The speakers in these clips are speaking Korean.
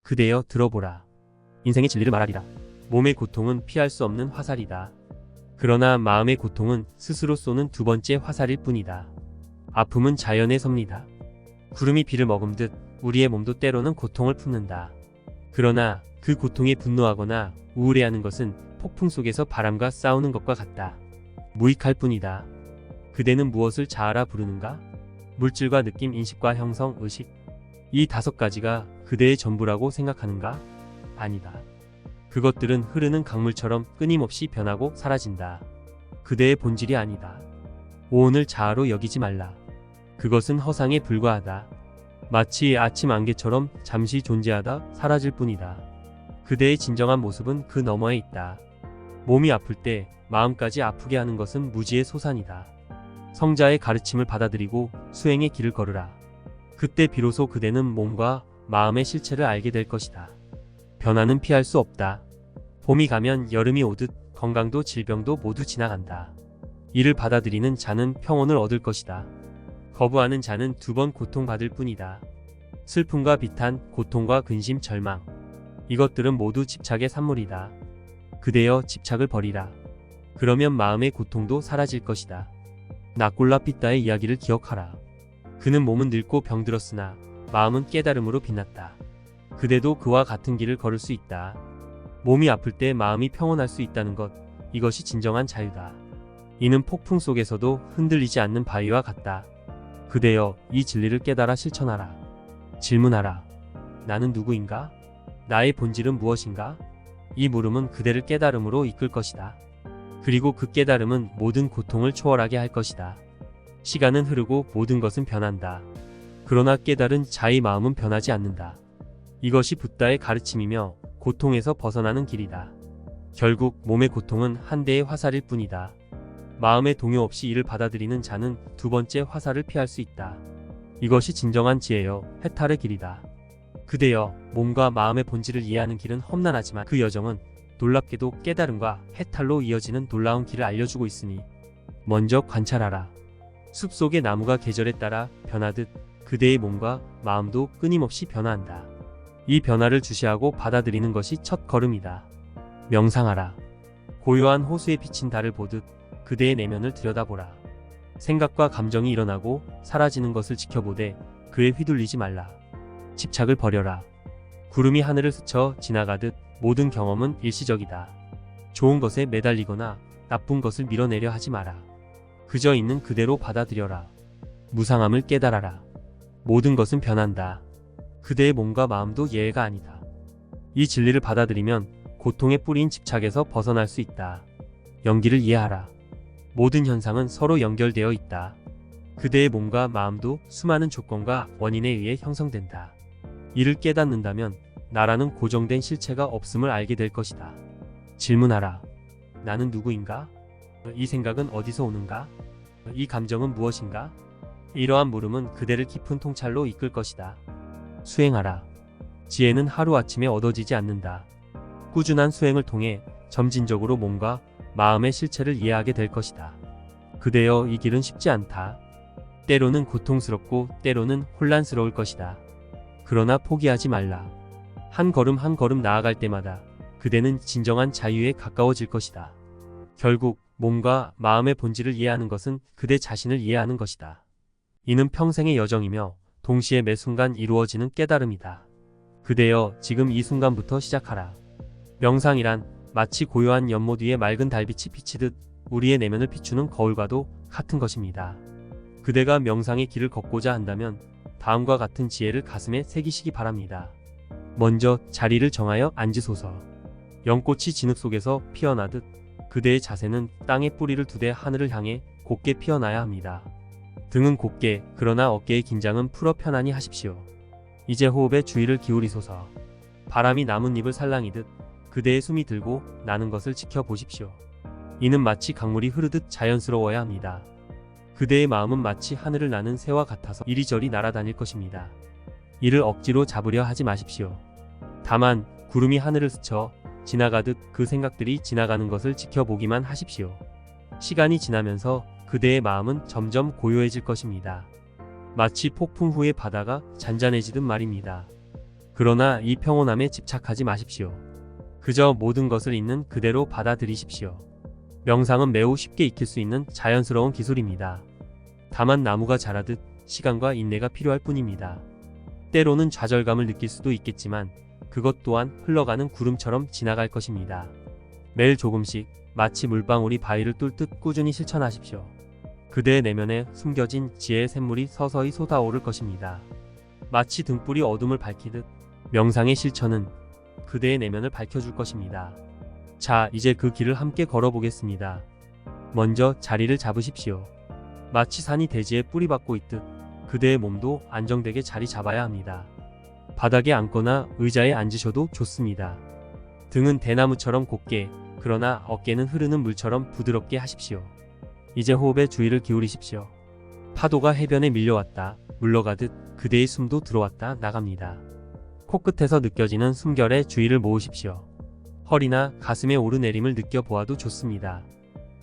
그대여 들어보라. 인생의 진리를 말하리라. 몸의 고통은 피할 수 없는 화살이다. 그러나 마음의 고통은 스스로 쏘는 두 번째 화살일 뿐이다. 아픔은 자연의 섭니다. 구름이 비를 머금듯 우리의 몸도 때로는 고통을 품는다. 그러나 그 고통에 분노하거나 우울해하는 것은 폭풍 속에서 바람과 싸우는 것과 같다. 무익할 뿐이다. 그대는 무엇을 자아라 부르는가? 물질과 느낌, 인식과 형성, 의식. 이 5가지가 그대의 전부라고 생각하는가? 아니다. 그것들은 흐르는 강물처럼 끊임없이 변하고 사라진다. 그대의 본질이 아니다. 오온을 자아로 여기지 말라. 그것은 허상에 불과하다. 마치 아침 안개처럼 잠시 존재하다 사라질 뿐이다. 그대의 진정한 모습은 그 너머에 있다. 몸이 아플 때 마음까지 아프게 하는 것은 무지의 소산이다. 성자의 가르침을 받아들이고 수행의 길을 걸으라. 그때 비로소 그대는 몸과 마음의 실체를 알게 될 것이다. 변화는 피할 수 없다. 봄이 가면 여름이 오듯 건강도 질병도 모두 지나간다. 이를 받아들이는 자는 평온을 얻을 것이다. 거부하는 자는 2번 고통받을 뿐이다. 슬픔과 비탄, 고통과 근심, 절망. 이것들은 모두 집착의 산물이다. 그대여 집착을 버리라. 그러면 마음의 고통도 사라질 것이다. 나꼴라 삐따의 이야기를 기억하라. 그는 몸은 늙고 병들었으나 마음은 깨달음으로 빛났다. 그대도 그와 같은 길을 걸을 수 있다. 몸이 아플 때 마음이 평온할 수 있다는 것, 이것이 진정한 자유다. 이는 폭풍 속에서도 흔들리지 않는 바위와 같다. 그대여 이 진리를 깨달아 실천하라. 질문하라. 나는 누구인가? 나의 본질은 무엇인가? 이 물음은 그대를 깨달음으로 이끌 것이다. 그리고 그 깨달음은 모든 고통을 초월하게 할 것이다. 시간은 흐르고 모든 것은 변한다. 그러나 깨달은 자의 마음은 변하지 않는다. 이것이 붓다의 가르침이며 고통에서 벗어나는 길이다. 결국 몸의 고통은 한 대의 화살일 뿐이다. 마음의 동요 없이 이를 받아들이는 자는 2번째 화살을 피할 수 있다. 이것이 진정한 지혜여 해탈의 길이다. 그대여 몸과 마음의 본질을 이해하는 길은 험난하지만 그 여정은 놀랍게도 깨달음과 해탈로 이어지는 놀라운 길을 알려주고 있으니 먼저 관찰하라. 숲속의 나무가 계절에 따라 변하듯 그대의 몸과 마음도 끊임없이 변화한다. 이 변화를 주시하고 받아들이는 것이 첫 걸음이다. 명상하라. 고요한 호수에 비친 달을 보듯 그대의 내면을 들여다보라. 생각과 감정이 일어나고 사라지는 것을 지켜보되 그에 휘둘리지 말라. 집착을 버려라. 구름이 하늘을 스쳐 지나가듯 모든 경험은 일시적이다. 좋은 것에 매달리거나 나쁜 것을 밀어내려 하지 마라. 그저 있는 그대로 받아들여라. 무상함을 깨달아라. 모든 것은 변한다. 그대의 몸과 마음도 예외가 아니다. 이 진리를 받아들이면 고통의 뿌리인 집착에서 벗어날 수 있다. 연기를 이해하라. 모든 현상은 서로 연결되어 있다. 그대의 몸과 마음도 수많은 조건과 원인에 의해 형성된다. 이를 깨닫는다면 나라는 고정된 실체가 없음을 알게 될 것이다. 질문하라. 나는 누구인가? 이 생각은 어디서 오는가? 이 감정은 무엇인가? 이러한 물음은 그대를 깊은 통찰로 이끌 것이다. 수행하라. 지혜는 하루아침에 얻어지지 않는다. 꾸준한 수행을 통해 점진적으로 몸과 마음의 실체를 이해하게 될 것이다. 그대여 이 길은 쉽지 않다. 때로는 고통스럽고 때로는 혼란스러울 것이다. 그러나 포기하지 말라. 한 걸음 한 걸음 나아갈 때마다 그대는 진정한 자유에 가까워질 것이다. 결국 몸과 마음의 본질을 이해하는 것은 그대 자신을 이해하는 것이다. 이는 평생의 여정이며 동시에 매 순간 이루어지는 깨달음이다. 그대여 지금 이 순간부터 시작하라. 명상이란 마치 고요한 연못 위에 맑은 달빛이 비치듯 우리의 내면을 비추는 거울과도 같은 것입니다. 그대가 명상의 길을 걷고자 한다면 다음과 같은 지혜를 가슴에 새기시기 바랍니다. 먼저 자리를 정하여 앉으소서. 연꽃이 진흙 속에서 피어나듯 그대의 자세는 땅에 뿌리를 두되 하늘을 향해 곧게 피어나야 합니다. 등은 곧게, 그러나 어깨의 긴장은 풀어 편안히 하십시오. 이제 호흡에 주의를 기울이소서. 바람이 나뭇잎을 살랑이듯 그대의 숨이 들고 나는 것을 지켜보십시오. 이는 마치 강물이 흐르듯 자연스러워야 합니다. 그대의 마음은 마치 하늘을 나는 새와 같아서 이리저리 날아다닐 것입니다. 이를 억지로 잡으려 하지 마십시오. 다만 구름이 하늘을 스쳐 지나가듯 그 생각들이 지나가는 것을 지켜보기만 하십시오. 시간이 지나면서 그대의 마음은 점점 고요해질 것입니다. 마치 폭풍 후의 바다가 잔잔해지듯 말입니다. 그러나 이 평온함에 집착하지 마십시오. 그저 모든 것을 있는 그대로 받아들이십시오. 명상은 매우 쉽게 익힐 수 있는 자연스러운 기술입니다. 다만 나무가 자라듯 시간과 인내가 필요할 뿐입니다. 때로는 좌절감을 느낄 수도 있겠지만 그것 또한 흘러가는 구름처럼 지나갈 것입니다. 매일 조금씩 마치 물방울이 바위를 뚫듯 꾸준히 실천하십시오. 그대의 내면에 숨겨진 지혜의 샘물이 서서히 솟아오를 것입니다. 마치 등불이 어둠을 밝히듯 명상의 실천은 그대의 내면을 밝혀줄 것입니다. 자, 이제 그 길을 함께 걸어보겠습니다. 먼저 자리를 잡으십시오. 마치 산이 대지에 뿌리박고 있듯 그대의 몸도 안정되게 자리 잡아야 합니다. 바닥에 앉거나 의자에 앉으셔도 좋습니다. 등은 대나무처럼 곧게, 그러나 어깨는 흐르는 물처럼 부드럽게 하십시오. 이제 호흡에 주의를 기울이십시오. 파도가 해변에 밀려왔다 물러가듯 그대의 숨도 들어왔다 나갑니다. 코끝에서 느껴지는 숨결에 주의를 모으십시오. 허리나 가슴의 오르내림을 느껴보아도 좋습니다.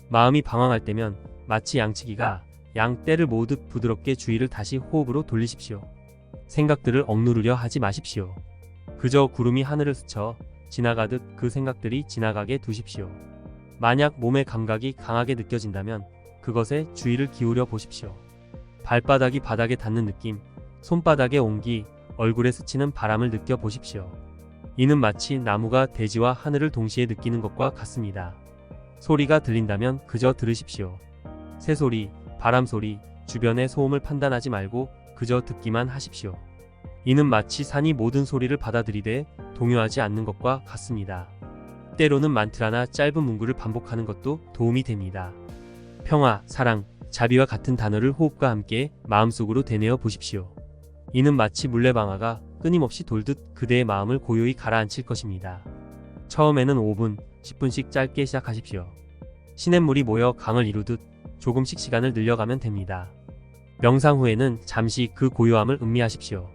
마음이 방황할 때면 마치 양치기가 양떼를 모으듯 부드럽게 주의를 다시 호흡으로 돌리십시오. 생각들을 억누르려 하지 마십시오. 그저 구름이 하늘을 스쳐 지나가듯 그 생각들이 지나가게 두십시오. 만약 몸의 감각이 강하게 느껴진다면 그것에 주의를 기울여 보십시오. 발바닥이 바닥에 닿는 느낌, 손바닥의 온기, 얼굴에 스치는 바람을 느껴보십시오. 이는 마치 나무가 대지와 하늘을 동시에 느끼는 것과 같습니다. 소리가 들린다면 그저 들으십시오. 새소리, 바람소리, 주변의 소음을 판단하지 말고 그저 듣기만 하십시오. 이는 마치 산이 모든 소리를 받아들이되 동요하지 않는 것과 같습니다. 때로는 만트라나 짧은 문구를 반복하는 것도 도움이 됩니다. 평화, 사랑, 자비와 같은 단어를 호흡과 함께 마음속으로 되뇌어 보십시오. 이는 마치 물레방아가 끊임없이 돌듯 그대의 마음을 고요히 가라앉힐 것입니다. 처음에는 5분, 10분씩 짧게 시작하십시오. 시냇물이 모여 강을 이루듯 조금씩 시간을 늘려가면 됩니다. 명상 후에는 잠시 그 고요함을 음미하십시오.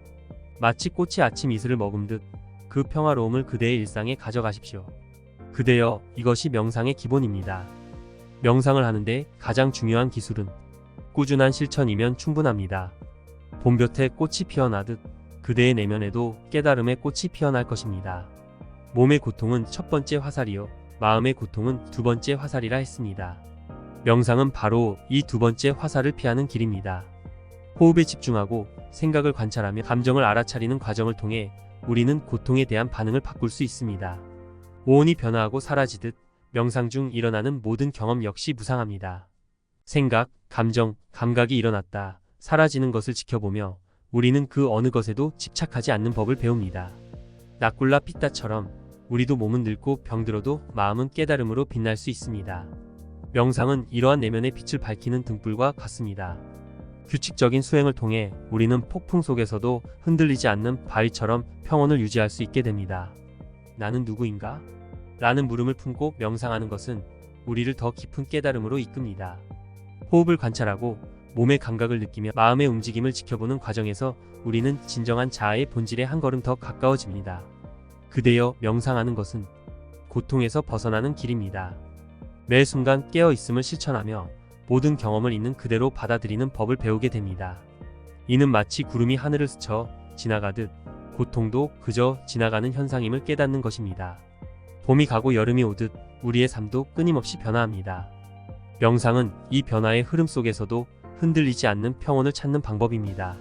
마치 꽃이 아침 이슬을 머금듯 그 평화로움을 그대의 일상에 가져가십시오. 그대여, 이것이 명상의 기본입니다. 명상을 하는데 가장 중요한 기술은 꾸준한 실천이면 충분합니다. 봄볕에 꽃이 피어나듯 그대의 내면에도 깨달음의 꽃이 피어날 것입니다. 몸의 고통은 첫 번째 화살이요, 마음의 고통은 두 번째 화살이라 했습니다. 명상은 바로 이 두 번째 화살을 피하는 길입니다. 호흡에 집중하고 생각을 관찰하며 감정을 알아차리는 과정을 통해 우리는 고통에 대한 반응을 바꿀 수 있습니다. 오온이 변화하고 사라지듯 명상 중 일어나는 모든 경험 역시 무상합니다. 생각, 감정, 감각이 일어났다, 사라지는 것을 지켜보며 우리는 그 어느 것에도 집착하지 않는 법을 배웁니다. 나꿀라 피따처럼 우리도 몸은 늙고 병들어도 마음은 깨달음으로 빛날 수 있습니다. 명상은 이러한 내면의 빛을 밝히는 등불과 같습니다. 규칙적인 수행을 통해 우리는 폭풍 속에서도 흔들리지 않는 바위처럼 평온을 유지할 수 있게 됩니다. 나는 누구인가? 라는 물음을 품고 명상하는 것은 우리를 더 깊은 깨달음으로 이끕니다. 호흡을 관찰하고 몸의 감각을 느끼며 마음의 움직임을 지켜보는 과정에서 우리는 진정한 자아의 본질에 한 걸음 더 가까워집니다. 그대여, 명상하는 것은 고통에서 벗어나는 길입니다. 매 순간 깨어있음을 실천하며 모든 경험을 있는 그대로 받아들이는 법을 배우게 됩니다. 이는 마치 구름이 하늘을 스쳐 지나가듯 고통도 그저 지나가는 현상임을 깨닫는 것입니다. 봄이 가고 여름이 오듯 우리의 삶도 끊임없이 변화합니다. 명상은 이 변화의 흐름 속에서도 흔들리지 않는 평온을 찾는 방법입니다.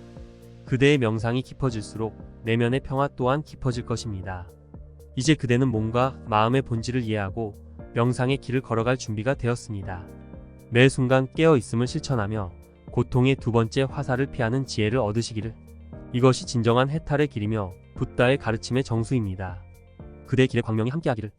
그대의 명상이 깊어질수록 내면의 평화 또한 깊어질 것입니다. 이제 그대는 몸과 마음의 본질을 이해하고 명상의 길을 걸어갈 준비가 되었습니다. 매 순간 깨어있음을 실천하며 고통의 두 번째 화살을 피하는 지혜를 얻으시기를. 이것이 진정한 해탈의 길이며 붓다의 가르침의 정수입니다. 그대의 길에 광명이 함께하기를.